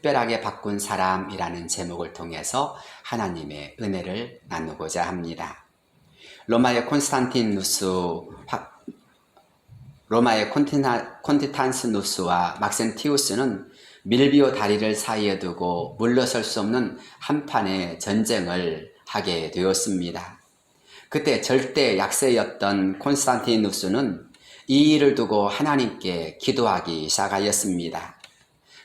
특별하게 바꾼 사람이라는 제목을 통해서 하나님의 은혜를 나누고자 합니다. 로마의 콘티탄스누스와 막센티우스는 밀비오 다리를 사이에 두고 물러설 수 없는 한판의 전쟁을 하게 되었습니다. 그때 절대 약세였던 콘스탄티누스는 이 일을 두고 하나님께 기도하기 시작하였습니다.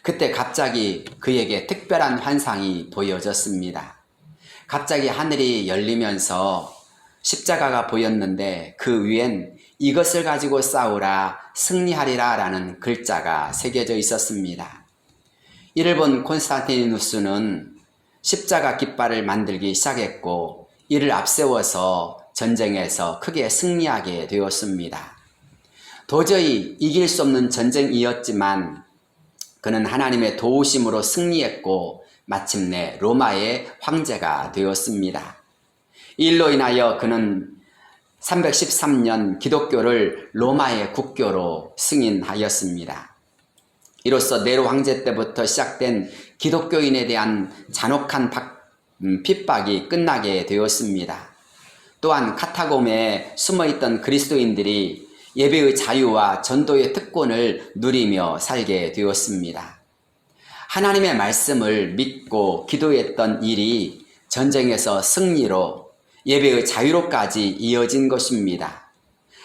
그때 갑자기 그에게 특별한 환상이 보여졌습니다. 갑자기 하늘이 열리면서 십자가가 보였는데 그 위엔 이것을 가지고 싸우라 승리하리라 라는 글자가 새겨져 있었습니다. 이를 본 콘스탄티누스는 십자가 깃발을 만들기 시작했고 이를 앞세워서 전쟁에서 크게 승리하게 되었습니다. 도저히 이길 수 없는 전쟁이었지만 그는 하나님의 도우심으로 승리했고 마침내 로마의 황제가 되었습니다. 이 일로 인하여 그는 313년 기독교를 로마의 국교로 승인하였습니다. 이로써 네로 황제 때부터 시작된 기독교인에 대한 잔혹한 핍박이 끝나게 되었습니다. 또한 카타콤에 숨어있던 그리스도인들이 예배의 자유와 전도의 특권을 누리며 살게 되었습니다. 하나님의 말씀을 믿고 기도했던 일이 전쟁에서 승리로 예배의 자유로까지 이어진 것입니다.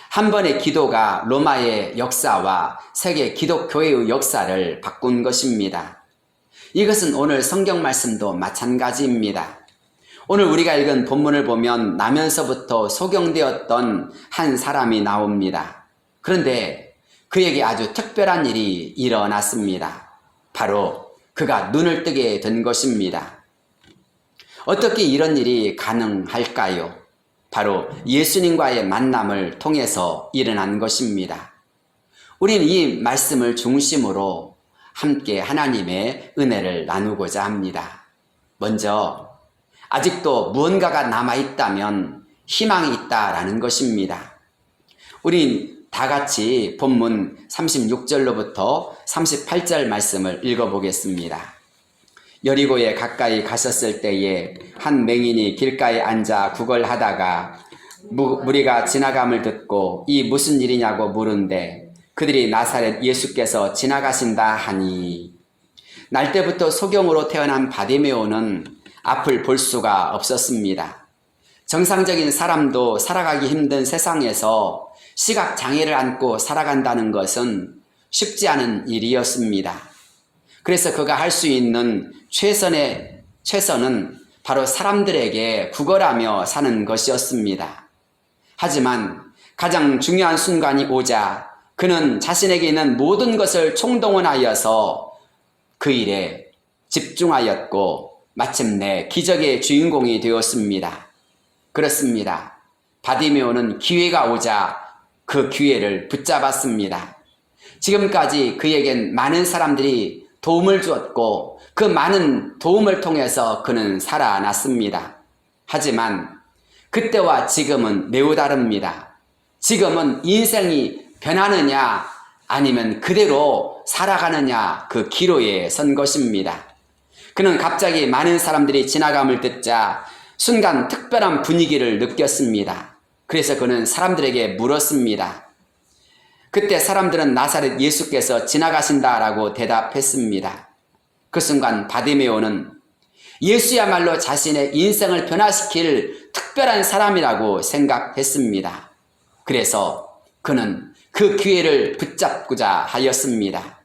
한 번의 기도가 로마의 역사와 세계 기독교회의 역사를 바꾼 것입니다. 이것은 오늘 성경 말씀도 마찬가지입니다. 오늘 우리가 읽은 본문을 보면 나면서부터 소경되었던 한 사람이 나옵니다. 그런데 그에게 아주 특별한 일이 일어났습니다. 바로 그가 눈을 뜨게 된 것입니다. 어떻게 이런 일이 가능할까요? 바로 예수님과의 만남을 통해서 일어난 것입니다. 우리는 이 말씀을 중심으로 함께 하나님의 은혜를 나누고자 합니다. 먼저 아직도 무언가가 남아있다면 희망이 있다라는 것입니다. 우린 다 같이 본문 36절로부터 38절 말씀을 읽어보겠습니다. 여리고에 가까이 가셨을 때에 한 맹인이 길가에 앉아 구걸하다가 무리가 지나감을 듣고 이 무슨 일이냐고 물은데 그들이 나사렛 예수께서 지나가신다 하니 날 때부터 소경으로 태어난 바디메오는 앞을 볼 수가 없었습니다. 정상적인 사람도 살아가기 힘든 세상에서 시각장애를 안고 살아간다는 것은 쉽지 않은 일이었습니다. 그래서 그가 할 수 있는 최선은 바로 사람들에게 구걸하며 사는 것이었습니다. 하지만 가장 중요한 순간이 오자 그는 자신에게 있는 모든 것을 총동원하여서 그 일에 집중하였고 마침내 기적의 주인공이 되었습니다. 그렇습니다. 바디메오는 기회가 오자 그 기회를 붙잡았습니다. 지금까지 그에겐 많은 사람들이 도움을 주었고 그 많은 도움을 통해서 그는 살아났습니다. 하지만 그때와 지금은 매우 다릅니다. 지금은 인생이 변하느냐 아니면 그대로 살아가느냐 그 기로에 선 것입니다. 그는 갑자기 많은 사람들이 지나감을 듣자 순간 특별한 분위기를 느꼈습니다. 그래서 그는 사람들에게 물었습니다. 그때 사람들은 나사렛 예수께서 지나가신다라고 대답했습니다. 그 순간 바디메오는 예수야말로 자신의 인생을 변화시킬 특별한 사람이라고 생각했습니다. 그래서 그는 그 기회를 붙잡고자 하였습니다.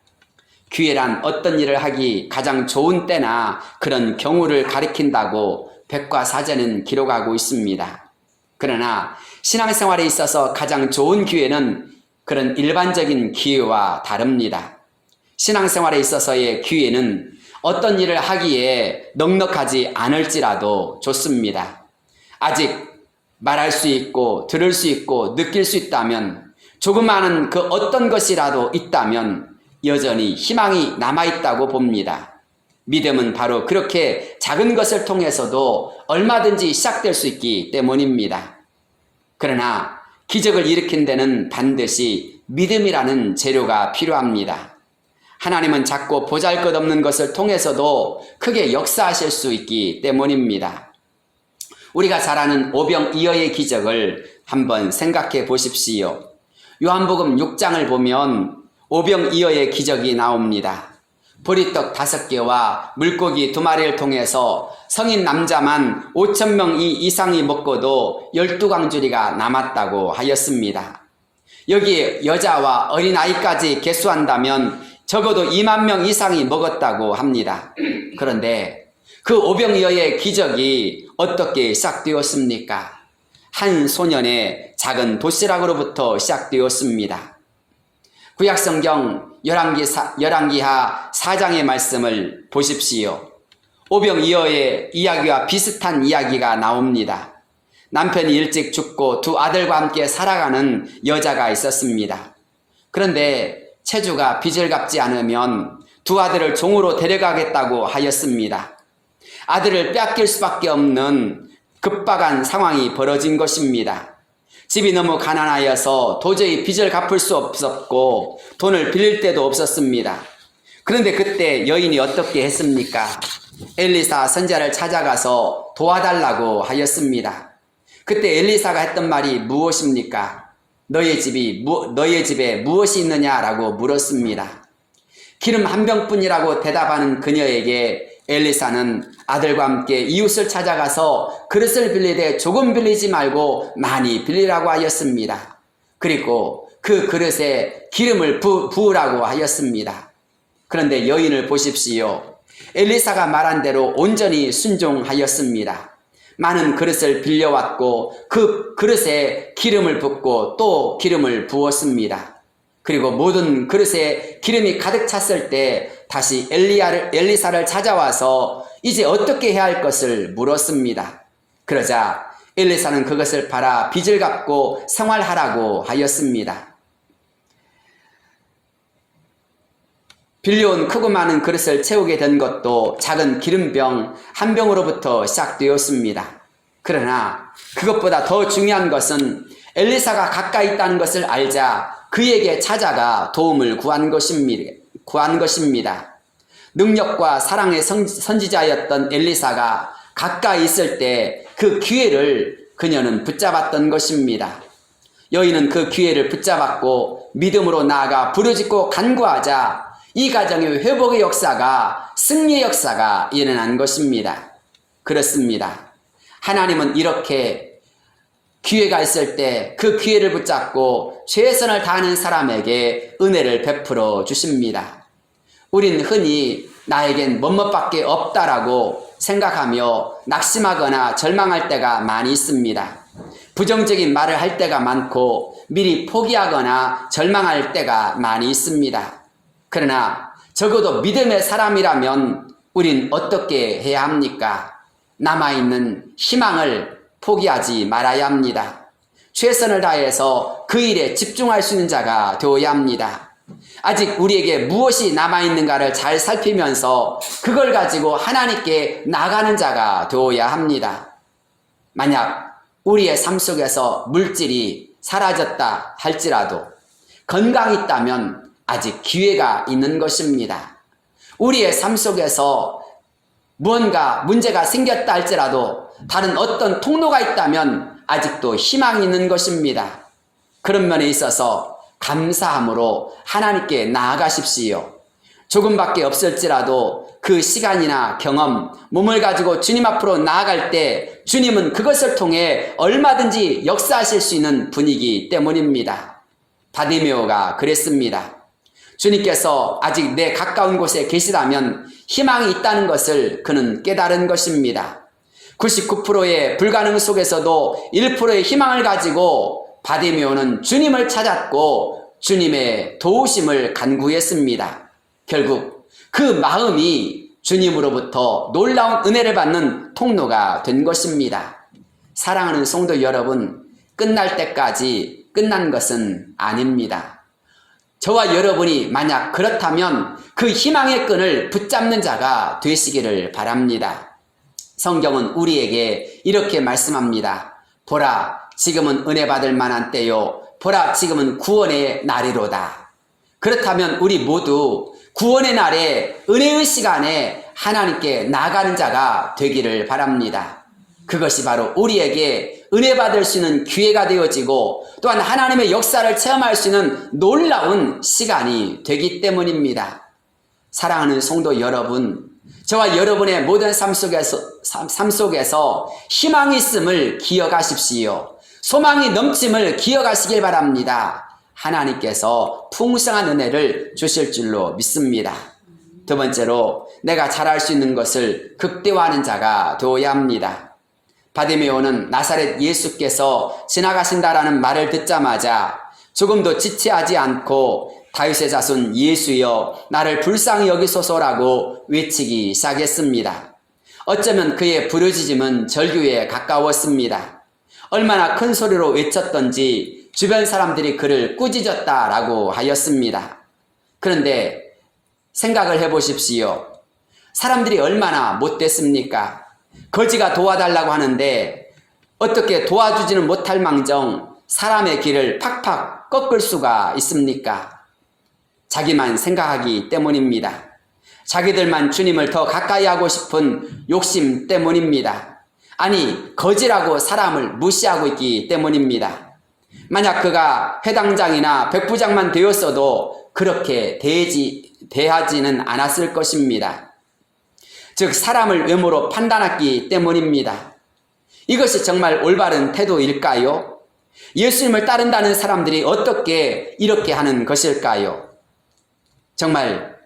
기회란 어떤 일을 하기 가장 좋은 때나 그런 경우를 가리킨다고 백과사전은 기록하고 있습니다. 그러나 신앙생활에 있어서 가장 좋은 기회는 그런 일반적인 기회와 다릅니다. 신앙생활에 있어서의 기회는 어떤 일을 하기에 넉넉하지 않을지라도 좋습니다. 아직 말할 수 있고 들을 수 있고 느낄 수 있다면 조그마한 그 어떤 것이라도 있다면 여전히 희망이 남아있다고 봅니다. 믿음은 바로 그렇게 작은 것을 통해서도 얼마든지 시작될 수 있기 때문입니다. 그러나 기적을 일으킨 데는 반드시 믿음이라는 재료가 필요합니다. 하나님은 작고 보잘것없는 것을 통해서도 크게 역사하실 수 있기 때문입니다. 우리가 잘 아는 오병이어의 기적을 한번 생각해 보십시오. 요한복음 6장을 보면 오병이어의 기적이 나옵니다. 보리떡 5개와 물고기 2마리를 통해서 성인 남자만 5,000명 이상이 먹고도 12광주리가 남았다고 하였습니다. 여기에 여자와 어린아이까지 계수한다면 적어도 2만 명 이상이 먹었다고 합니다. 그런데 그 오병이어의 기적이 어떻게 시작되었습니까? 한 소년의 작은 도시락으로부터 시작되었습니다. 구약성경 열왕기하 4장의 말씀을 보십시오. 오병이어의 이야기와 비슷한 이야기가 나옵니다. 남편이 일찍 죽고 2 아들과 함께 살아가는 여자가 있었습니다. 그런데 채주가 빚을 갚지 않으면 2 아들을 종으로 데려가겠다고 하였습니다. 아들을 빼앗길 수밖에 없는 급박한 상황이 벌어진 것입니다. 집이 너무 가난하여서 도저히 빚을 갚을 수 없었고 돈을 빌릴 데도 없었습니다. 그런데 그때 여인이 어떻게 했습니까? 엘리사 선지자를 찾아가서 도와달라고 하였습니다. 그때 엘리사가 했던 말이 무엇입니까? 너의 집에 무엇이 있느냐라고 물었습니다. 기름 한 병뿐이라고 대답하는 그녀에게 엘리사는 아들과 함께 이웃을 찾아가서 그릇을 빌리되 조금 빌리지 말고 많이 빌리라고 하였습니다. 그리고 그 그릇에 기름을 부으라고 하였습니다. 그런데 여인을 보십시오. 엘리사가 말한 대로 온전히 순종하였습니다. 많은 그릇을 빌려왔고 그 그릇에 기름을 붓고 또 기름을 부었습니다. 그리고 모든 그릇에 기름이 가득 찼을 때 다시 엘리사를 찾아와서 이제 어떻게 해야 할 것을 물었습니다. 그러자 엘리사는 그것을 팔아 빚을 갚고 생활하라고 하였습니다. 빌려온 크고 많은 그릇을 채우게 된 것도 작은 기름병 한 병으로부터 시작되었습니다. 그러나 그것보다 더 중요한 것은 엘리사가 가까이 있다는 것을 알자 그에게 찾아가 도움을 구한 것입니다. 능력과 사랑의 선지자였던 엘리사가 가까이 있을 때 그 기회를 그녀는 붙잡았던 것입니다. 여인은 그 기회를 붙잡았고 믿음으로 나아가 부르짖고 간구하자 이 가정의 회복의 역사가 승리의 역사가 일어난 것입니다. 그렇습니다. 하나님은 이렇게 기회가 있을 때 그 기회를 붙잡고 최선을 다하는 사람에게 은혜를 베풀어 주십니다. 우린 흔히 나에겐 뭐뭇밖에 없다라고 생각하며 낙심하거나 절망할 때가 많이 있습니다. 부정적인 말을 할 때가 많고 미리 포기하거나 절망할 때가 많이 있습니다. 그러나 적어도 믿음의 사람이라면 우린 어떻게 해야 합니까? 남아있는 희망을 포기하지 말아야 합니다. 최선을 다해서 그 일에 집중할 수 있는 자가 되어야 합니다. 아직 우리에게 무엇이 남아있는가를 잘 살피면서 그걸 가지고 하나님께 나가는 자가 되어야 합니다. 만약 우리의 삶 속에서 물질이 사라졌다 할지라도 건강이 있다면 아직 기회가 있는 것입니다. 우리의 삶 속에서 무언가 문제가 생겼다 할지라도 다른 어떤 통로가 있다면 아직도 희망이 있는 것입니다. 그런 면에 있어서 감사함으로 하나님께 나아가십시오. 조금밖에 없을지라도 그 시간이나 경험, 몸을 가지고 주님 앞으로 나아갈 때 주님은 그것을 통해 얼마든지 역사하실 수 있는 분이기 때문입니다. 바디메오가 그랬습니다. 주님께서 아직 내 가까운 곳에 계시다면 희망이 있다는 것을 그는 깨달은 것입니다. 99%의 불가능 속에서도 1%의 희망을 가지고 바디메오는 주님을 찾았고 주님의 도우심을 간구했습니다. 결국 그 마음이 주님으로부터 놀라운 은혜를 받는 통로가 된 것입니다. 사랑하는 성도 여러분, 끝날 때까지 끝난 것은 아닙니다. 저와 여러분이 만약 그렇다면 그 희망의 끈을 붙잡는 자가 되시기를 바랍니다. 성경은 우리에게 이렇게 말씀합니다. 보라, 지금은 은혜 받을 만한 때요. 보라, 지금은 구원의 날이로다. 그렇다면 우리 모두 구원의 날에 은혜의 시간에 하나님께 나아가는 자가 되기를 바랍니다. 그것이 바로 우리에게 은혜 받을 수 있는 기회가 되어지고 또한 하나님의 역사를 체험할 수 있는 놀라운 시간이 되기 때문입니다. 사랑하는 성도 여러분, 저와 여러분의 모든 삶 속에서 희망이 있음을 기억하십시오. 소망이 넘침을 기억하시길 바랍니다. 하나님께서 풍성한 은혜를 주실 줄로 믿습니다. 두 번째로, 내가 잘할 수 있는 것을 극대화하는 자가 되어야 합니다. 바디메오는 나사렛 예수께서 지나가신다라는 말을 듣자마자 조금도 지체하지 않고 다윗의 자손 예수여 나를 불쌍히 여기소서라고 외치기 시작했습니다. 어쩌면 그의 부르짖음은 절규에 가까웠습니다. 얼마나 큰 소리로 외쳤던지 주변 사람들이 그를 꾸짖었다라고 하였습니다. 그런데 생각을 해보십시오. 사람들이 얼마나 못됐습니까? 거지가 도와달라고 하는데 어떻게 도와주지는 못할 망정 사람의 길을 팍팍 꺾을 수가 있습니까? 자기만 생각하기 때문입니다. 자기들만 주님을 더 가까이 하고 싶은 욕심 때문입니다. 아니, 거지라고 사람을 무시하고 있기 때문입니다. 만약 그가 회당장이나 백부장만 되었어도 그렇게 대하지는 않았을 것입니다. 즉 사람을 외모로 판단했기 때문입니다. 이것이 정말 올바른 태도일까요? 예수님을 따른다는 사람들이 어떻게 이렇게 하는 것일까요? 정말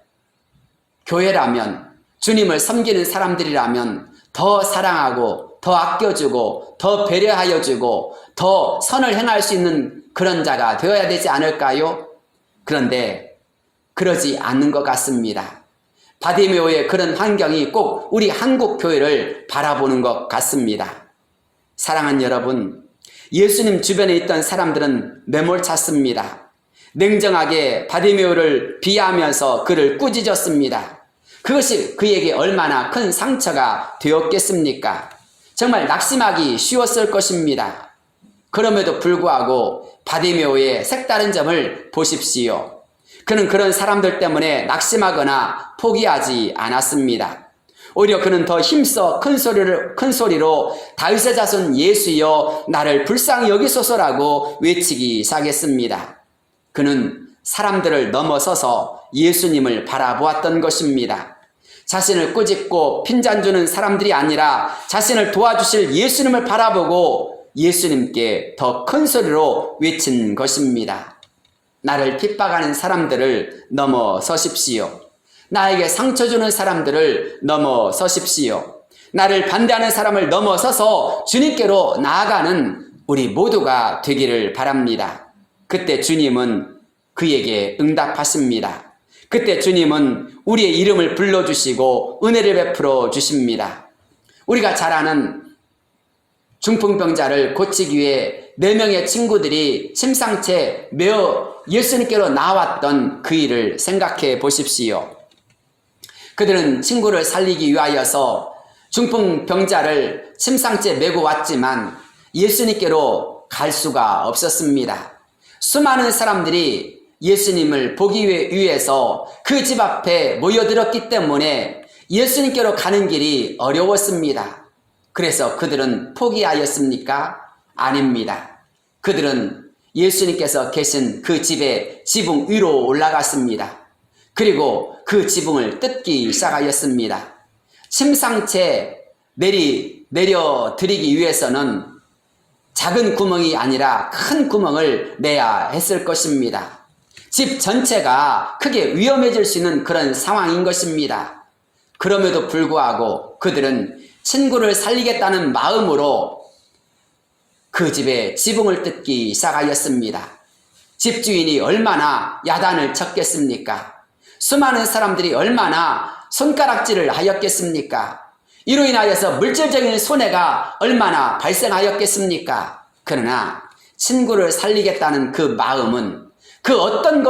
교회라면, 주님을 섬기는 사람들이라면 더 사랑하고 더 아껴주고 더 배려하여주고 더 선을 행할 수 있는 그런 자가 되어야 되지 않을까요? 그런데 그러지 않는 것 같습니다. 바디메오의 그런 환경이 꼭 우리 한국 교회를 바라보는 것 같습니다. 사랑하는 여러분, 예수님 주변에 있던 사람들은 매몰찼습니다. 냉정하게 바디메오를 비하하면서 그를 꾸짖었습니다. 그것이 그에게 얼마나 큰 상처가 되었겠습니까? 정말 낙심하기 쉬웠을 것입니다. 그럼에도 불구하고 바디메오의 색다른 점을 보십시오. 그는 그런 사람들 때문에 낙심하거나 포기하지 않았습니다. 오히려 그는 더 힘써 큰 소리로 다윗의 자손 예수여 나를 불쌍히 여기소서라고 외치기 시작했습니다. 그는 사람들을 넘어서서 예수님을 바라보았던 것입니다. 자신을 꾸짖고 핀잔 주는 사람들이 아니라 자신을 도와주실 예수님을 바라보고 예수님께 더 큰 소리로 외친 것입니다. 나를 핍박하는 사람들을 넘어서십시오. 나에게 상처 주는 사람들을 넘어서십시오. 나를 반대하는 사람을 넘어서서 주님께로 나아가는 우리 모두가 되기를 바랍니다. 그때 주님은 그에게 응답하십니다. 그때 주님은 우리의 이름을 불러주시고 은혜를 베풀어 주십니다. 우리가 잘 아는 중풍병자를 고치기 위해 4명의 친구들이 심상채 매어 예수님께로 나왔던 그 일을 생각해 보십시오. 그들은 친구를 살리기 위하여서 중풍병자를 심상채 메고 왔지만 예수님께로 갈 수가 없었습니다. 수많은 사람들이 예수님을 보기 위해서 그 집 앞에 모여들었기 때문에 예수님께로 가는 길이 어려웠습니다. 그래서 그들은 포기하였습니까? 아닙니다. 그들은 예수님께서 계신 그 집의 지붕 위로 올라갔습니다. 그리고 그 지붕을 뜯기 시작하였습니다. 심상채 내려드리기 위해서는 작은 구멍이 아니라 큰 구멍을 내야 했을 것입니다. 집 전체가 크게 위험해질 수 있는 그런 상황인 것입니다. 그럼에도 불구하고 그들은 친구를 살리겠다는 마음으로 그 집의 지붕을 뜯기 시작하였습니다. 집주인이 얼마나 야단을 쳤겠습니까? 수많은 사람들이 얼마나 손가락질을 하였겠습니까? 이로 인하여서 물질적인 손해가 얼마나 발생하였겠습니까? 그러나 친구를 살리겠다는 그 마음은 그 어떤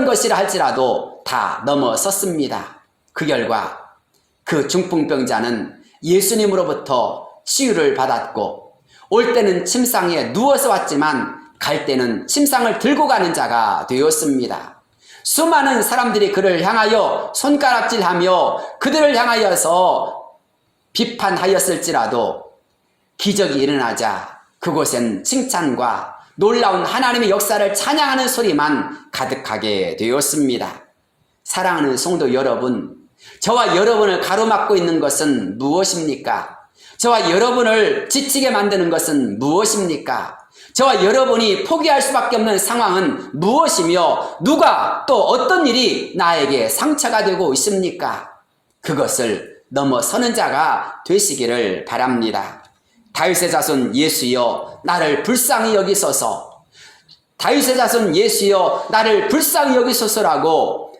것이라 할지라도 다 넘어섰습니다. 그 결과 그 중풍병자는 예수님으로부터 치유를 받았고 올 때는 침상에 누워서 왔지만 갈 때는 침상을 들고 가는 자가 되었습니다. 수많은 사람들이 그를 향하여 손가락질하며 그들을 향하여서 비판하였을지라도 기적이 일어나자 그곳엔 칭찬과 놀라운 하나님의 역사를 찬양하는 소리만 가득하게 되었습니다. 사랑하는 성도 여러분, 저와 여러분을 가로막고 있는 것은 무엇입니까? 저와 여러분을 지치게 만드는 것은 무엇입니까? 저와 여러분이 포기할 수밖에 없는 상황은 무엇이며 누가 또 어떤 일이 나에게 상처가 되고 있습니까? 그것을 넘어서는 자가 되시기를 바랍니다. 다윗의 자손 예수여 나를 불쌍히 여기소서, 다윗의 자손 예수여 나를 불쌍히 여기소서라고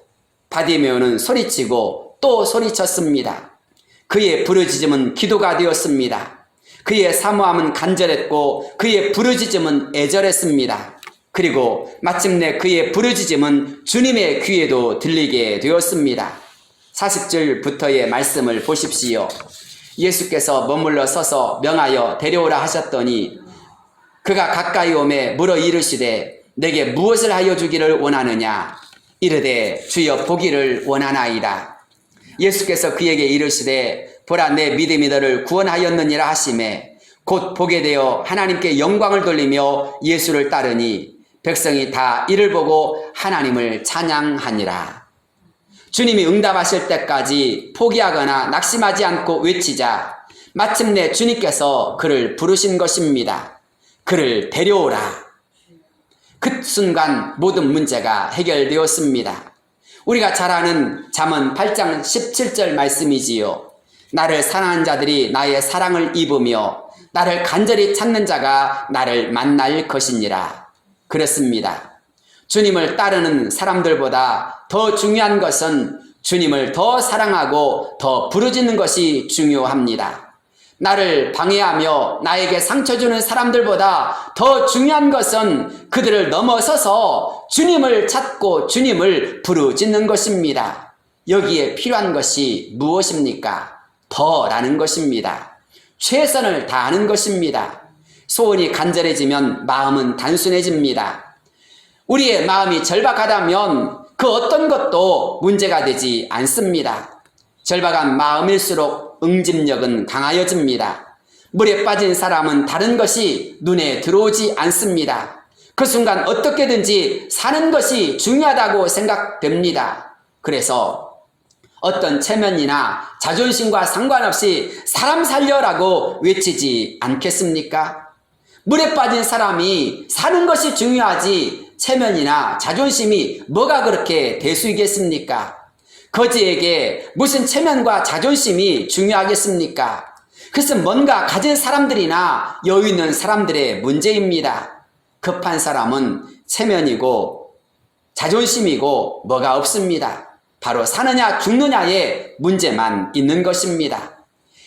바디메오는 소리치고 또 소리쳤습니다. 그의 부르짖음은 기도가 되었습니다. 그의 사모함은 간절했고 그의 부르짖음은 애절했습니다. 그리고 마침내 그의 부르짖음은 주님의 귀에도 들리게 되었습니다. 40절부터의 말씀을 보십시오. 예수께서 머물러 서서 명하여 데려오라 하셨더니 그가 가까이 오매 물어 이르시되 내게 무엇을 하여 주기를 원하느냐? 이르되 주여 보기를 원하나이다. 예수께서 그에게 이르시되 보라 내 믿음이 너를 구원하였느니라 하시매 곧 보게 되어 하나님께 영광을 돌리며 예수를 따르니 백성이 다 이를 보고 하나님을 찬양하니라. 주님이 응답하실 때까지 포기하거나 낙심하지 않고 외치자 마침내 주님께서 그를 부르신 것입니다. 그를 데려오라. 그 순간 모든 문제가 해결되었습니다. 우리가 잘 아는 잠언 8장 17절 말씀이지요. 나를 사랑하는 자들이 나의 사랑을 입으며 나를 간절히 찾는 자가 나를 만날 것이니라. 그렇습니다. 주님을 따르는 사람들보다 더 중요한 것은 주님을 더 사랑하고 더 부르짖는 것이 중요합니다. 나를 방해하며 나에게 상처 주는 사람들보다 더 중요한 것은 그들을 넘어서서 주님을 찾고 주님을 부르짖는 것입니다. 여기에 필요한 것이 무엇입니까? 더라는 것입니다. 최선을 다하는 것입니다. 소원이 간절해지면 마음은 단순해집니다. 우리의 마음이 절박하다면 그 어떤 것도 문제가 되지 않습니다. 절박한 마음일수록 응집력은 강하여집니다. 물에 빠진 사람은 다른 것이 눈에 들어오지 않습니다. 그 순간 어떻게든지 사는 것이 중요하다고 생각됩니다. 그래서 어떤 체면이나 자존심과 상관없이 사람 살려라고 외치지 않겠습니까? 물에 빠진 사람이 사는 것이 중요하지 체면이나 자존심이 뭐가 그렇게 대수이겠습니까? 거지에게 무슨 체면과 자존심이 중요하겠습니까? 그것은 뭔가 가진 사람들이나 여유 있는 사람들의 문제입니다. 급한 사람은 체면이고 자존심이고 뭐가 없습니다. 바로 사느냐 죽느냐의 문제만 있는 것입니다.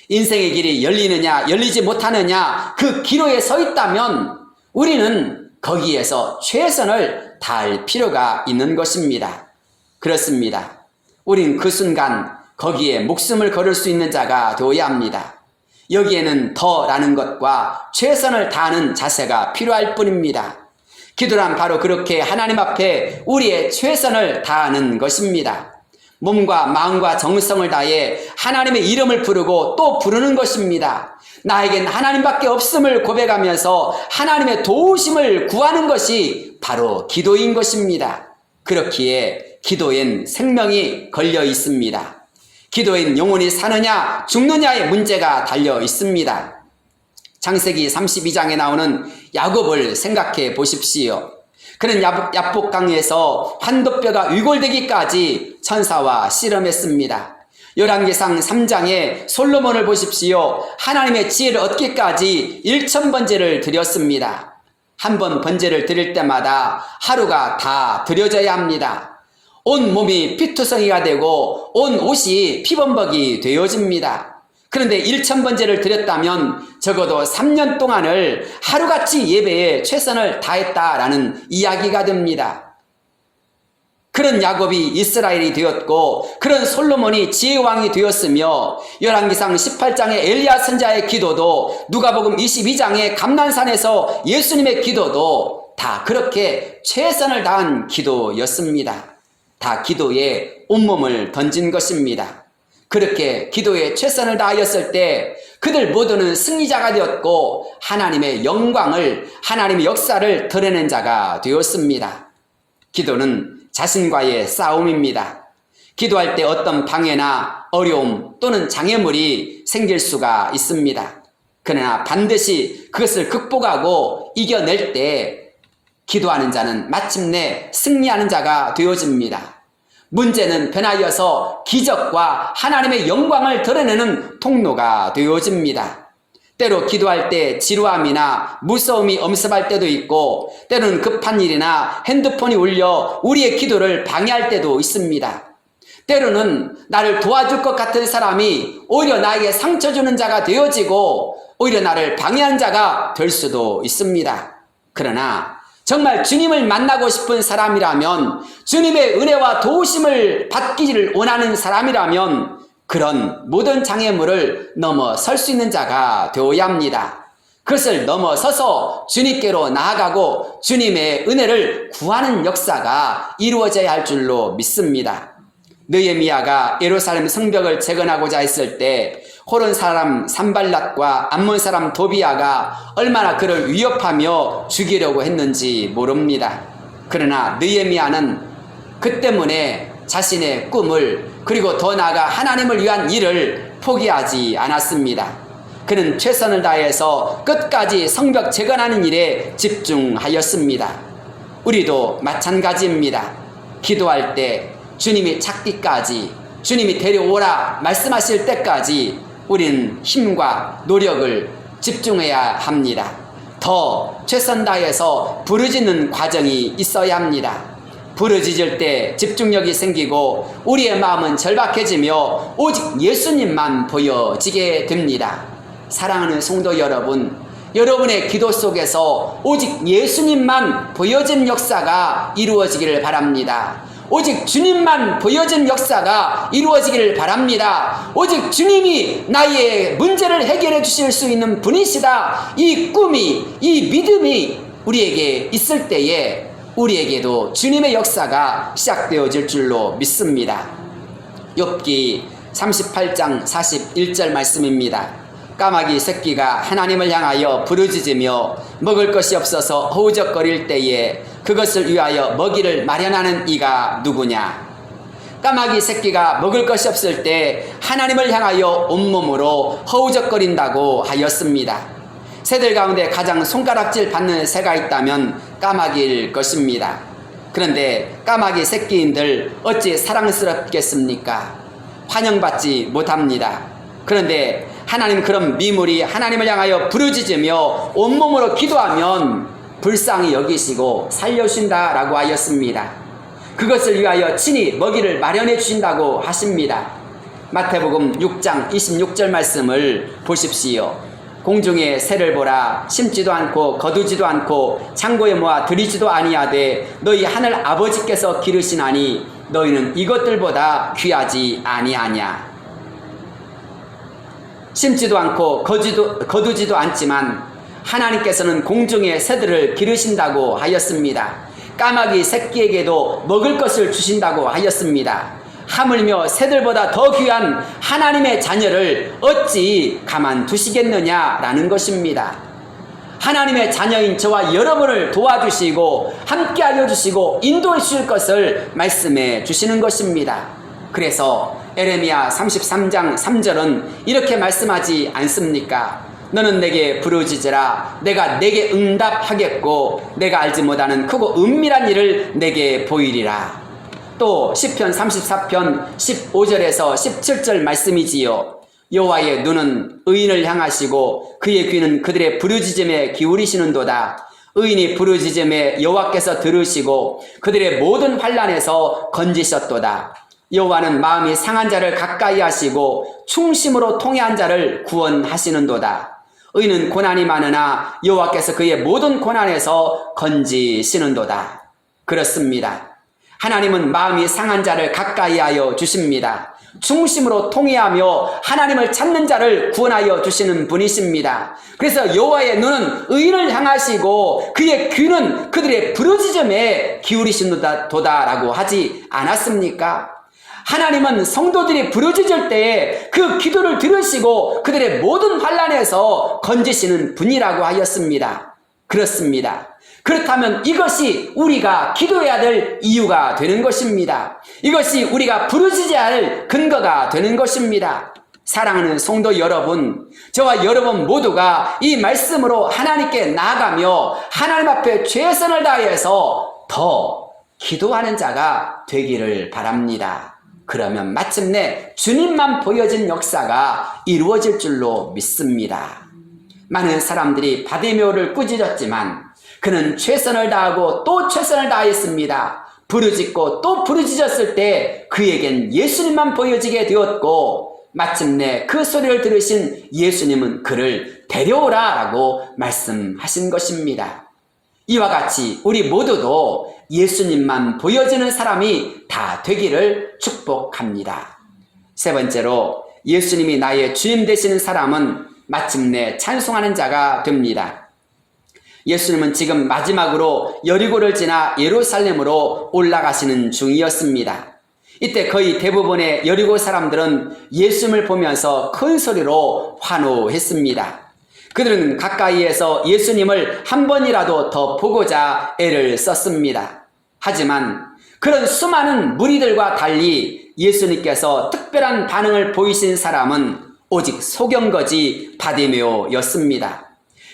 인생의 길이 열리느냐 열리지 못하느냐 그 기로에 서 있다면 우리는 거기에서 최선을 다할 필요가 있는 것입니다. 그렇습니다. 우린 그 순간 거기에 목숨을 걸을 수 있는 자가 되어야 합니다. 여기에는 더라는 것과 최선을 다하는 자세가 필요할 뿐입니다. 기도란 바로 그렇게 하나님 앞에 우리의 최선을 다하는 것입니다. 몸과 마음과 정성을 다해 하나님의 이름을 부르고 또 부르는 것입니다. 나에겐 하나님밖에 없음을 고백하면서 하나님의 도우심을 구하는 것이 바로 기도인 것입니다. 그렇기에 기도엔 생명이 걸려 있습니다. 기도엔 영혼이 사느냐 죽느냐의 문제가 달려 있습니다. 창세기 32장에 나오는 야곱을 생각해 보십시오. 그는 야복강에서 환도뼈가 위골되기까지 천사와 씨름했습니다. 열왕기상 3장에 솔로몬을 보십시오. 하나님의 지혜를 얻기까지 1000번제를 드렸습니다. 한 번 번제를 드릴 때마다 하루가 다 드려져야 합니다. 온 몸이 피투성이가 되고 온 옷이 피범벅이 되어집니다. 그런데 1000번제를 드렸다면 적어도 3년 동안을 하루같이 예배에 최선을 다했다라는 이야기가 됩니다. 그런 야곱이 이스라엘이 되었고 그런 솔로몬이 지혜왕이 되었으며 열왕기상 18장의 엘리야 선자의 기도도 누가복음 22장의 감난산에서 예수님의 기도도 다 그렇게 최선을 다한 기도였습니다. 다 기도에 온몸을 던진 것입니다. 그렇게 기도에 최선을 다하였을 때 그들 모두는 승리자가 되었고 하나님의 영광을, 하나님의 역사를 드러낸 자가 되었습니다. 기도는 자신과의 싸움입니다. 기도할 때 어떤 방해나 어려움 또는 장애물이 생길 수가 있습니다. 그러나 반드시 그것을 극복하고 이겨낼 때 기도하는 자는 마침내 승리하는 자가 되어집니다. 문제는 변하여서 기적과 하나님의 영광을 드러내는 통로가 되어집니다. 때로 기도할 때 지루함이나 무서움이 엄습할 때도 있고 때로는 급한 일이나 핸드폰이 울려 우리의 기도를 방해할 때도 있습니다. 때로는 나를 도와줄 것 같은 사람이 오히려 나에게 상처 주는 자가 되어지고 오히려 나를 방해한 자가 될 수도 있습니다. 그러나 정말 주님을 만나고 싶은 사람이라면, 주님의 은혜와 도우심을 받기를 원하는 사람이라면 그런 모든 장애물을 넘어설 수 있는 자가 되어야 합니다. 그것을 넘어서서 주님께로 나아가고 주님의 은혜를 구하는 역사가 이루어져야 할 줄로 믿습니다. 느헤미야가 예루살렘 성벽을 재건하고자 했을 때 호론 사람 산발랏과 암몬 사람 도비야가 얼마나 그를 위협하며 죽이려고 했는지 모릅니다. 그러나 느헤미야는 그 때문에 자신의 꿈을, 그리고 더 나아가 하나님을 위한 일을 포기하지 않았습니다. 그는 최선을 다해서 끝까지 성벽 재건하는 일에 집중하였습니다. 우리도 마찬가지입니다. 기도할 때 주님이 찾기까지, 주님이 데려오라 말씀하실 때까지 우리는 힘과 노력을 집중해야 합니다. 더 최선 다해서 부르짖는 과정이 있어야 합니다. 부르짖을 때 집중력이 생기고 우리의 마음은 절박해지며 오직 예수님만 보여지게 됩니다. 사랑하는 성도 여러분, 여러분의 기도 속에서 오직 예수님만 보여지는 역사가 이루어지기를 바랍니다. 오직 주님만 보여진 역사가 이루어지기를 바랍니다. 오직 주님이 나의 문제를 해결해 주실 수 있는 분이시다. 이 꿈이, 이 믿음이 우리에게 있을 때에 우리에게도 주님의 역사가 시작되어질 줄로 믿습니다. 욥기 38장 41절 말씀입니다. 까마귀 새끼가 하나님을 향하여 부르짖으며 먹을 것이 없어서 허우적거릴 때에 그것을 위하여 먹이를 마련하는 이가 누구냐? 까마귀 새끼가 먹을 것이 없을 때 하나님을 향하여 온몸으로 허우적거린다고 하였습니다. 새들 가운데 가장 손가락질 받는 새가 있다면 까마귀일 것입니다. 그런데 까마귀 새끼인들 어찌 사랑스럽겠습니까? 환영받지 못합니다. 그런데 하나님 그런 미물이 하나님을 향하여 부르짖으며 온몸으로 기도하면 불쌍히 여기시고 살려주신다라고 하였습니다. 그것을 위하여 친히 먹이를 마련해 주신다고 하십니다. 마태복음 6장 26절 말씀을 보십시오. 공중에 새를 보라. 심지도 않고 거두지도 않고 창고에 모아 들이지도 아니하되 너희 하늘 아버지께서 기르시나니 너희는 이것들보다 귀하지 아니하냐. 심지도 않고 거두지도 않지만 하나님께서는 공중의 새들을 기르신다고 하였습니다. 까마귀 새끼에게도 먹을 것을 주신다고 하였습니다. 하물며 새들보다 더 귀한 하나님의 자녀를 어찌 가만두시겠느냐라는 것입니다. 하나님의 자녀인 저와 여러분을 도와주시고 함께하여 주시고 인도해 주실 것을 말씀해 주시는 것입니다. 그래서 에레미야 33장 3절은 이렇게 말씀하지 않습니까? 너는 내게 부르짖으라. 내가 내게 응답하겠고 내가 알지 못하는 크고 은밀한 일을 내게 보이리라. 또 시편 34편 15절에서 17절 말씀이지요. 여호와의 눈은 의인을 향하시고 그의 귀는 그들의 부르짖음에 기울이시는도다. 의인이 부르짖음에 여호와께서 들으시고 그들의 모든 환난에서 건지셨도다. 여호와는 마음이 상한 자를 가까이 하시고 충심으로 통회한 자를 구원하시는도다. 의인은 고난이 많으나 여호와께서 그의 모든 고난에서 건지시는도다. 그렇습니다. 하나님은 마음이 상한 자를 가까이 하여 주십니다. 중심으로 통회하며 하나님을 찾는 자를 구원하여 주시는 분이십니다. 그래서 여호와의 눈은 의인을 향하시고 그의 귀는 그들의 부르짖음에 기울이시도다라고 하지 않았습니까? 하나님은 성도들이 부르짖을 때에 그 기도를 들으시고 그들의 모든 환난에서 건지시는 분이라고 하였습니다. 그렇습니다. 그렇다면 이것이 우리가 기도해야 될 이유가 되는 것입니다. 이것이 우리가 부르짖어야 할 근거가 되는 것입니다. 사랑하는 성도 여러분, 저와 여러분 모두가 이 말씀으로 하나님께 나아가며 하나님 앞에 최선을 다해서 더 기도하는 자가 되기를 바랍니다. 그러면 마침내 주님만 보여진 역사가 이루어질 줄로 믿습니다. 많은 사람들이 바디메오를 꾸짖었지만 그는 최선을 다하고 또 최선을 다했습니다. 부르짖고 또 부르짖었을 때 그에겐 예수님만 보여지게 되었고 마침내 그 소리를 들으신 예수님은 그를 데려오라 라고 말씀하신 것입니다. 이와 같이 우리 모두도 예수님만 보여지는 사람이 다 되기를 축복합니다. 세 번째로 예수님이 나의 주님 되시는 사람은 마침내 찬송하는 자가 됩니다. 예수님은 지금 마지막으로 여리고를 지나 예루살렘으로 올라가시는 중이었습니다. 이때 거의 대부분의 여리고 사람들은 예수님을 보면서 큰 소리로 환호했습니다. 그들은 가까이에서 예수님을 한 번이라도 더 보고자 애를 썼습니다. 하지만 그런 수많은 무리들과 달리 예수님께서 특별한 반응을 보이신 사람은 오직 소경거지 바디메오였습니다.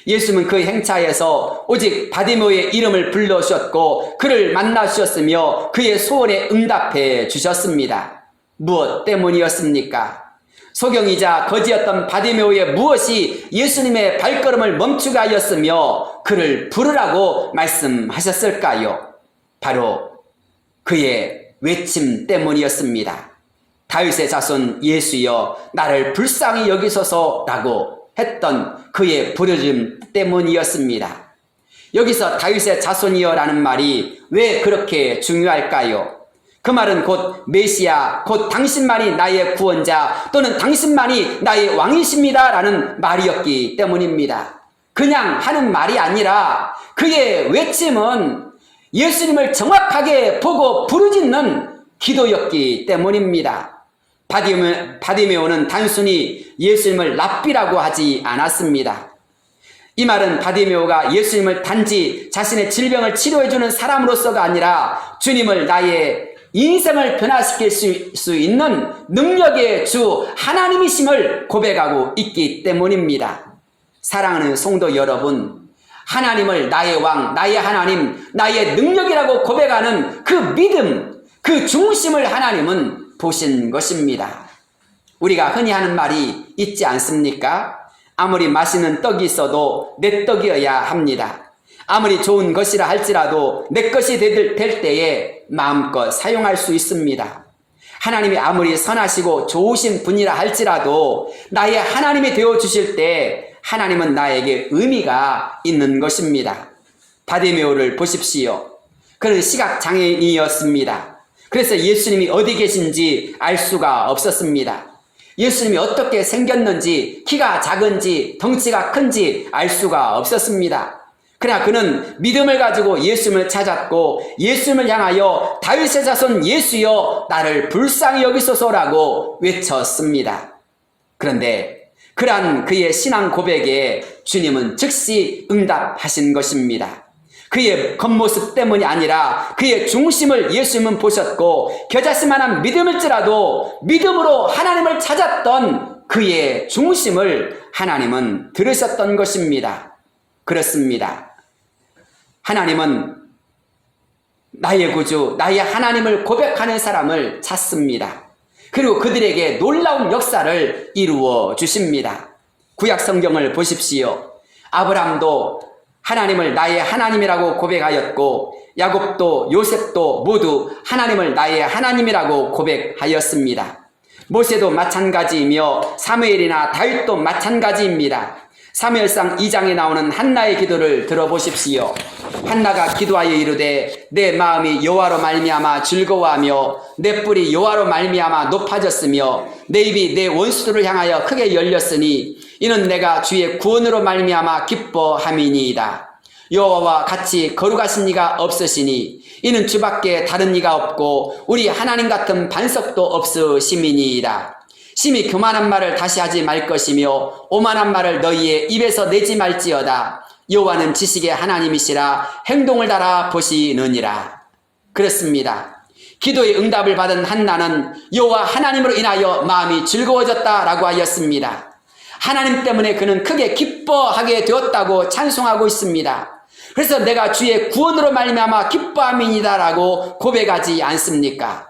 예수님은 그 행차에서 오직 바디메오의 이름을 불러주셨고 그를 만나주셨으며 그의 소원에 응답해 주셨습니다. 무엇 때문이었습니까? 소경이자 거지였던 바디메오의 무엇이 예수님의 발걸음을 멈추게 하였으며 그를 부르라고 말씀하셨을까요? 바로 그의 외침 때문이었습니다. 다윗의 자손 예수여 나를 불쌍히 여기소서라고 했던 그의 부르짖음 때문이었습니다. 여기서 다윗의 자손이여라는 말이 왜 그렇게 중요할까요? 그 말은 곧 메시아, 곧 당신만이 나의 구원자 또는 당신만이 나의 왕이십니다 라는 말이었기 때문입니다. 그냥 하는 말이 아니라 그의 외침은 예수님을 정확하게 보고 부르짖는 기도였기 때문입니다. 바디메오는 단순히 예수님을 랍비라고 하지 않았습니다. 이 말은 바디메오가 예수님을 단지 자신의 질병을 치료해주는 사람으로서가 아니라 주님을 나의 인생을 변화시킬 수 있는 능력의 주 하나님이심을 고백하고 있기 때문입니다. 사랑하는 성도 여러분, 하나님을 나의 왕, 나의 하나님, 나의 능력이라고 고백하는 그 믿음, 그 중심을 하나님은 보신 것입니다. 우리가 흔히 하는 말이 있지 않습니까? 아무리 맛있는 떡이 있어도 내 떡이어야 합니다. 아무리 좋은 것이라 할지라도 내 것이 될 때에 마음껏 사용할 수 있습니다. 하나님이 아무리 선하시고 좋으신 분이라 할지라도 나의 하나님이 되어주실 때 하나님은 나에게 의미가 있는 것입니다. 바디메오를 보십시오. 그는 시각장애인이었습니다. 그래서 예수님이 어디 계신지 알 수가 없었습니다. 예수님이 어떻게 생겼는지, 키가 작은지, 덩치가 큰지 알 수가 없었습니다. 그러나 그는 믿음을 가지고 예수님을 찾았고 예수님을 향하여 다윗의 자손 예수여 나를 불쌍히 여기소서라고 외쳤습니다. 그런데 그러한 그의 신앙 고백에 주님은 즉시 응답하신 것입니다. 그의 겉모습 때문이 아니라 그의 중심을 예수님은 보셨고 겨자씨만한 믿음일지라도 믿음으로 하나님을 찾았던 그의 중심을 하나님은 들으셨던 것입니다. 그렇습니다. 하나님은 나의 구주, 나의 하나님을 고백하는 사람을 찾습니다. 그리고 그들에게 놀라운 역사를 이루어 주십니다. 구약 성경을 보십시오. 아브라함도 하나님을 나의 하나님이라고 고백하였고 야곱도 요셉도 모두 하나님을 나의 하나님이라고 고백하였습니다. 모세도 마찬가지이며 사무엘이나 다윗도 마찬가지입니다. 사무엘상 2장에 나오는 한나의 기도를 들어보십시오. 한나가 기도하여 이르되 내 마음이 여호와로 말미암아 즐거워하며 내 뿔이 여호와로 말미암아 높아졌으며 내 입이 내 원수들을 향하여 크게 열렸으니 이는 내가 주의 구원으로 말미암아 기뻐함이니이다. 여호와와 같이 거룩하신 이가 없으시니 이는 주밖에 다른 이가 없고 우리 하나님 같은 반석도 없으심이니이다. 심히 교만한 말을 다시 하지 말 것이며 오만한 말을 너희의 입에서 내지 말지어다. 여호와는 지식의 하나님이시라 행동을 달아 보시느니라. 그렇습니다. 기도의 응답을 받은 한나는 여호와 하나님으로 인하여 마음이 즐거워졌다라고 하였습니다. 하나님 때문에 그는 크게 기뻐하게 되었다고 찬송하고 있습니다. 그래서 내가 주의 구원으로 말미암아 기뻐함이니다라고 고백하지 않습니까?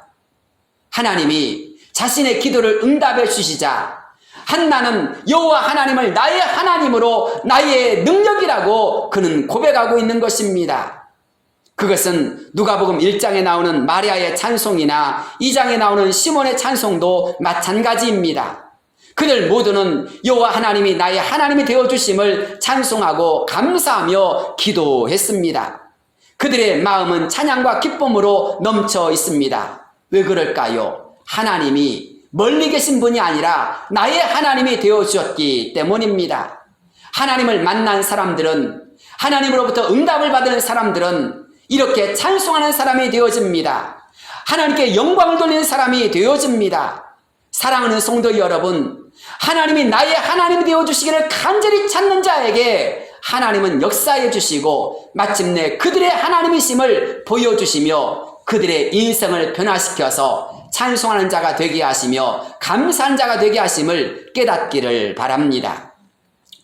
하나님이 자신의 기도를 응답해 주시자 한나는 여호와 하나님을 나의 하나님으로 나의 능력이라고 그는 고백하고 있는 것입니다. 그것은 누가복음 1장에 나오는 마리아의 찬송이나 2장에 나오는 시몬의 찬송도 마찬가지입니다. 그들 모두는 여호와 하나님이 나의 하나님이 되어주심을 찬송하고 감사하며 기도했습니다. 그들의 마음은 찬양과 기쁨으로 넘쳐 있습니다. 왜 그럴까요? 하나님이 멀리 계신 분이 아니라 나의 하나님이 되어주셨기 때문입니다. 하나님을 만난 사람들은, 하나님으로부터 응답을 받은 사람들은 이렇게 찬송하는 사람이 되어집니다. 하나님께 영광을 돌리는 사람이 되어집니다. 사랑하는 성도 여러분, 하나님이 나의 하나님이 되어주시기를 간절히 찾는 자에게 하나님은 역사해 주시고 마침내 그들의 하나님이심을 보여주시며 그들의 인생을 변화시켜서 찬송하는 자가 되게 하시며 감사한 자가 되게 하심을 깨닫기를 바랍니다.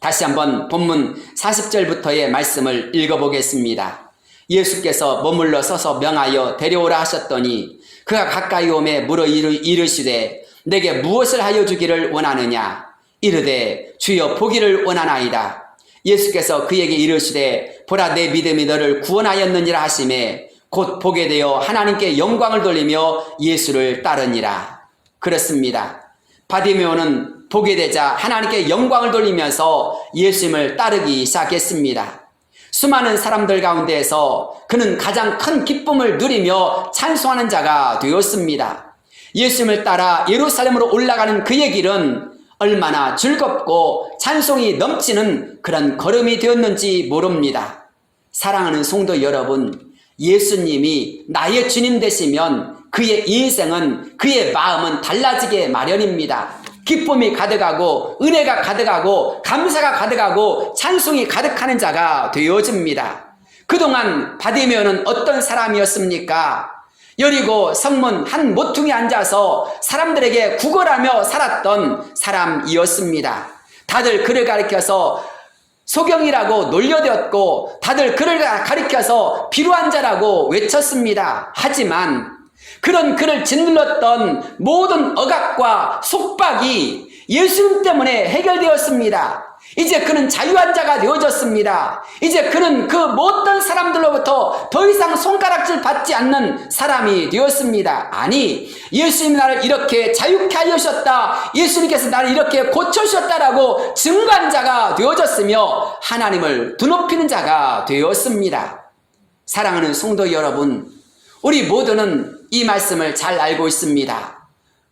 다시 한번 본문 40절부터의 말씀을 읽어보겠습니다. 예수께서 머물러 서서 명하여 데려오라 하셨더니 그가 가까이 오매 물어 이르시되 내게 무엇을 하여 주기를 원하느냐? 이르되 주여 보기를 원하나이다. 예수께서 그에게 이르시되 보라 내 믿음이 너를 구원하였느니라 하시매 곧 보게 되어 하나님께 영광을 돌리며 예수를 따르니라. 그렇습니다. 바디메오는 보게 되자 하나님께 영광을 돌리면서 예수님을 따르기 시작했습니다. 수많은 사람들 가운데에서 그는 가장 큰 기쁨을 누리며 찬송하는 자가 되었습니다. 예수님을 따라 예루살렘으로 올라가는 그의 길은 얼마나 즐겁고 찬송이 넘치는 그런 걸음이 되었는지 모릅니다. 사랑하는 성도 여러분, 예수님이 나의 주님 되시면 그의 인생은, 그의 마음은 달라지게 마련입니다. 기쁨이 가득하고 은혜가 가득하고 감사가 가득하고 찬송이 가득하는 자가 되어집니다. 그동안 바디메오는 어떤 사람이었습니까? 여리고 성문 한 모퉁이에 앉아서 사람들에게 구걸하며 살았던 사람이었습니다. 다들 그를 가리켜서 소경이라고 놀려대었고 다들 그를 가리켜서 비루한 자라고 외쳤습니다. 하지만 그런 그를 짓눌렀던 모든 억압과 속박이 예수님 때문에 해결되었습니다. 이제 그는 자유한 자가 되어졌습니다. 이제 그는 그 모든 사람들로부터 더 이상 손가락질 받지 않는 사람이 되었습니다. 아니, 예수님이 나를 이렇게 자유케 하셨다, 예수님께서 나를 이렇게 고쳐주셨다라고 증거한 자가 되어졌으며 하나님을 두높이는 자가 되었습니다. 사랑하는 성도 여러분, 우리 모두는 이 말씀을 잘 알고 있습니다.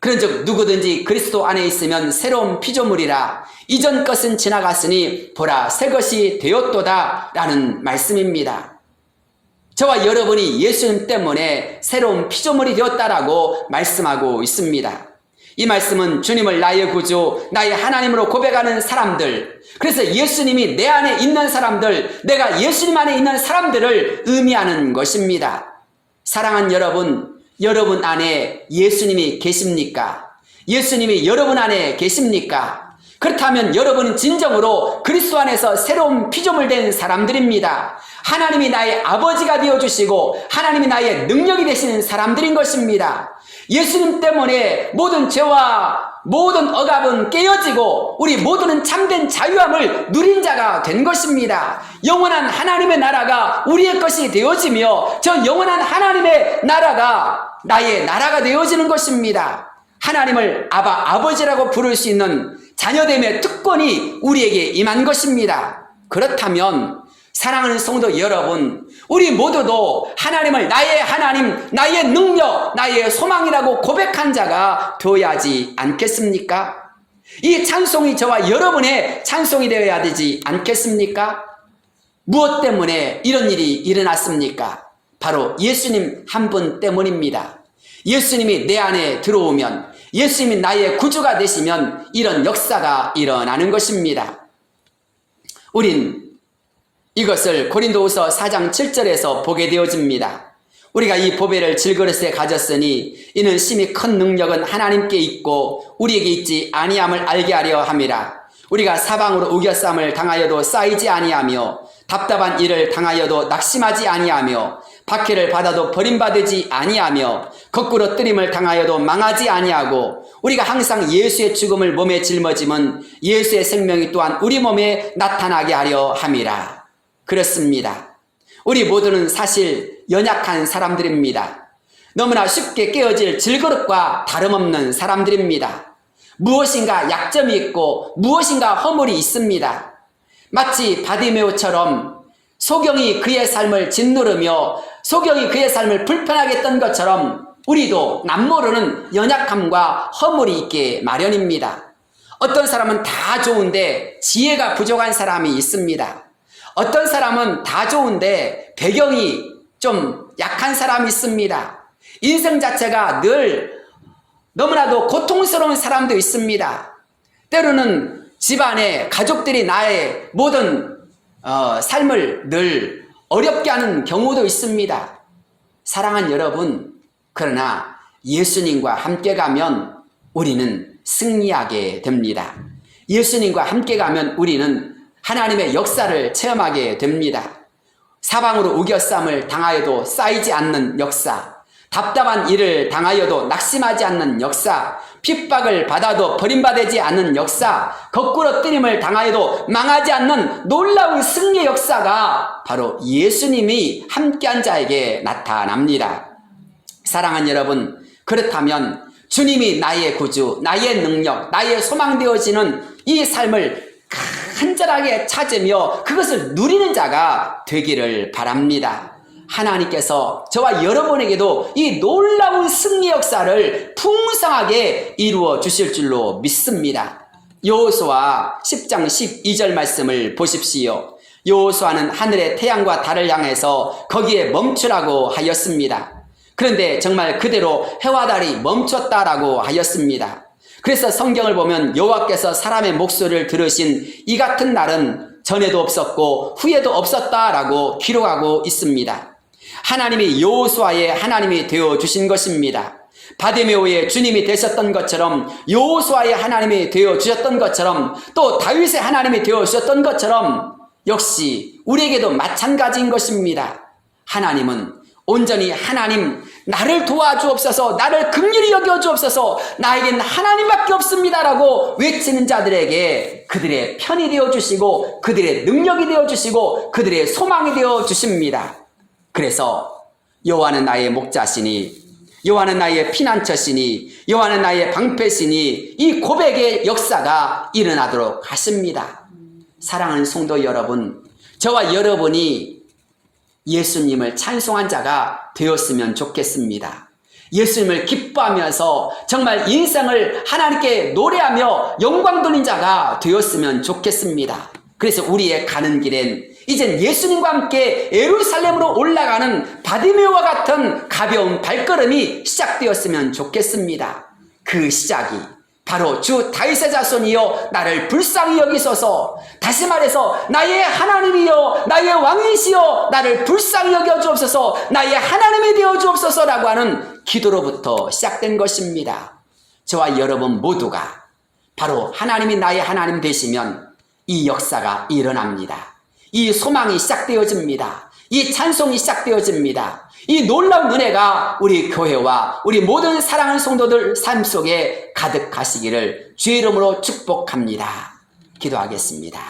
그런즉 누구든지 그리스도 안에 있으면 새로운 피조물이라 이전 것은 지나갔으니 보라 새 것이 되었도다 라는 말씀입니다. 저와 여러분이 예수님 때문에 새로운 피조물이 되었다라고 말씀하고 있습니다. 이 말씀은 주님을 나의 구주, 나의 하나님으로 고백하는 사람들, 그래서 예수님이 내 안에 있는 사람들, 내가 예수님 안에 있는 사람들을 의미하는 것입니다. 사랑하는 여러분, 여러분 안에 예수님이 계십니까? 예수님이 여러분 안에 계십니까? 그렇다면 여러분은 진정으로 그리스도 안에서 새로운 피조물 된 사람들입니다. 하나님이 나의 아버지가 되어주시고 하나님이 나의 능력이 되시는 사람들인 것입니다. 예수님 때문에 모든 죄와 모든 억압은 깨어지고 우리 모두는 참된 자유함을 누린 자가 된 것입니다. 영원한 하나님의 나라가 우리의 것이 되어지며 저 영원한 하나님의 나라가 나의 나라가 되어지는 것입니다. 하나님을 아버지라고 부를 수 있는 자녀됨의 특권이 우리에게 임한 것입니다. 그렇다면 사랑하는 성도 여러분, 우리 모두도 하나님을 나의 하나님, 나의 능력, 나의 소망이라고 고백한 자가 되어야지 않겠습니까? 이 찬송이 저와 여러분의 찬송이 되어야 되지 않겠습니까? 무엇 때문에 이런 일이 일어났습니까? 바로 예수님 한 분 때문입니다. 예수님이 내 안에 들어오면, 예수님이 나의 구주가 되시면 이런 역사가 일어나는 것입니다. 우린 이것을 고린도후서 4장 7절에서 보게 되어집니다. 우리가 이 보배를 질그릇에 가졌으니 이는 심히 큰 능력은 하나님께 있고 우리에게 있지 아니함을 알게 하려 함이라. 우리가 사방으로 우겨쌈을 당하여도 쌓이지 아니하며 답답한 일을 당하여도 낙심하지 아니하며 박해를 받아도 버림받지 아니하며 거꾸로 뜨림을 당하여도 망하지 아니하고 우리가 항상 예수의 죽음을 몸에 짊어짐은 예수의 생명이 또한 우리 몸에 나타나게 하려 함이라. 그렇습니다. 우리 모두는 사실 연약한 사람들입니다. 너무나 쉽게 깨어질 질그릇과 다름없는 사람들입니다. 무엇인가 약점이 있고 무엇인가 허물이 있습니다. 마치 바디메오처럼 소경이 그의 삶을 짓누르며 소경이 그의 삶을 불편하게 했던 것처럼 우리도 남모르는 연약함과 허물이 있게 마련입니다. 어떤 사람은 다 좋은데 지혜가 부족한 사람이 있습니다. 어떤 사람은 다 좋은데 배경이 좀 약한 사람이 있습니다. 인생 자체가 늘 너무나도 고통스러운 사람도 있습니다. 때로는 집안에 가족들이 나의 모든 삶을 늘 어렵게 하는 경우도 있습니다. 사랑하는 여러분, 그러나 예수님과 함께 가면 우리는 승리하게 됩니다. 예수님과 함께 가면 우리는 하나님의 역사를 체험하게 됩니다. 사방으로 우겨쌈을 당하여도 쌓이지 않는 역사, 답답한 일을 당하여도 낙심하지 않는 역사, 핍박을 받아도 버림받지 않는 역사, 거꾸로 뜨림을 당하여도 망하지 않는 놀라운 승리의 역사가 바로 예수님이 함께한 자에게 나타납니다. 사랑하는 여러분, 그렇다면 주님이 나의 구주, 나의 능력, 나의 소망 되어지는 이 삶을 간절하게 찾으며 그것을 누리는 자가 되기를 바랍니다. 하나님께서 저와 여러분에게도 이 놀라운 승리 역사를 풍성하게 이루어 주실 줄로 믿습니다. 여호수아 10장 12절 말씀을 보십시오. 여호수아는 하늘의 태양과 달을 향해서 거기에 멈추라고 하였습니다. 그런데 정말 그대로 해와 달이 멈췄다라고 하였습니다. 그래서 성경을 보면 여호와께서 사람의 목소리를 들으신 이 같은 날은 전에도 없었고 후에도 없었다라고 기록하고 있습니다. 하나님이 여호수아의 하나님이 되어주신 것입니다. 바디메오의 주님이 되셨던 것처럼 여호수아의 하나님이 되어주셨던 것처럼 또 다윗의 하나님이 되어주셨던 것처럼 역시 우리에게도 마찬가지인 것입니다. 하나님은 온전히 하나님, 나를 도와주옵소서, 나를 긍휼히 여겨주옵소서, 나에겐 하나님밖에 없습니다라고 외치는 자들에게 그들의 편이 되어주시고 그들의 능력이 되어주시고 그들의 소망이 되어주십니다. 그래서 여호와는 나의 목자시니, 여호와는 나의 피난처시니, 여호와는 나의 방패시니 이 고백의 역사가 일어나도록 하십니다. 사랑하는 성도 여러분, 저와 여러분이 예수님을 찬송한 자가 되었으면 좋겠습니다. 예수님을 기뻐하면서 정말 인생을 하나님께 노래하며 영광 돌린 자가 되었으면 좋겠습니다. 그래서 우리의 가는 길엔 이젠 예수님과 함께 예루살렘으로 올라가는 바디메오와 같은 가벼운 발걸음이 시작되었으면 좋겠습니다. 그 시작이 바로 주 다윗의 자손이여 나를 불쌍히 여기소서, 다시 말해서 나의 하나님이여 나의 왕이시여 나를 불쌍히 여겨주옵소서, 나의 하나님이 되어주옵소서라고 하는 기도로부터 시작된 것입니다. 저와 여러분 모두가 바로 하나님이 나의 하나님 되시면 이 역사가 일어납니다. 이 소망이 시작되어집니다. 이 찬송이 시작되어집니다. 이 놀라운 은혜가 우리 교회와 우리 모든 사랑하는 성도들 삶 속에 가득하시기를 주의 이름으로 축복합니다. 기도하겠습니다.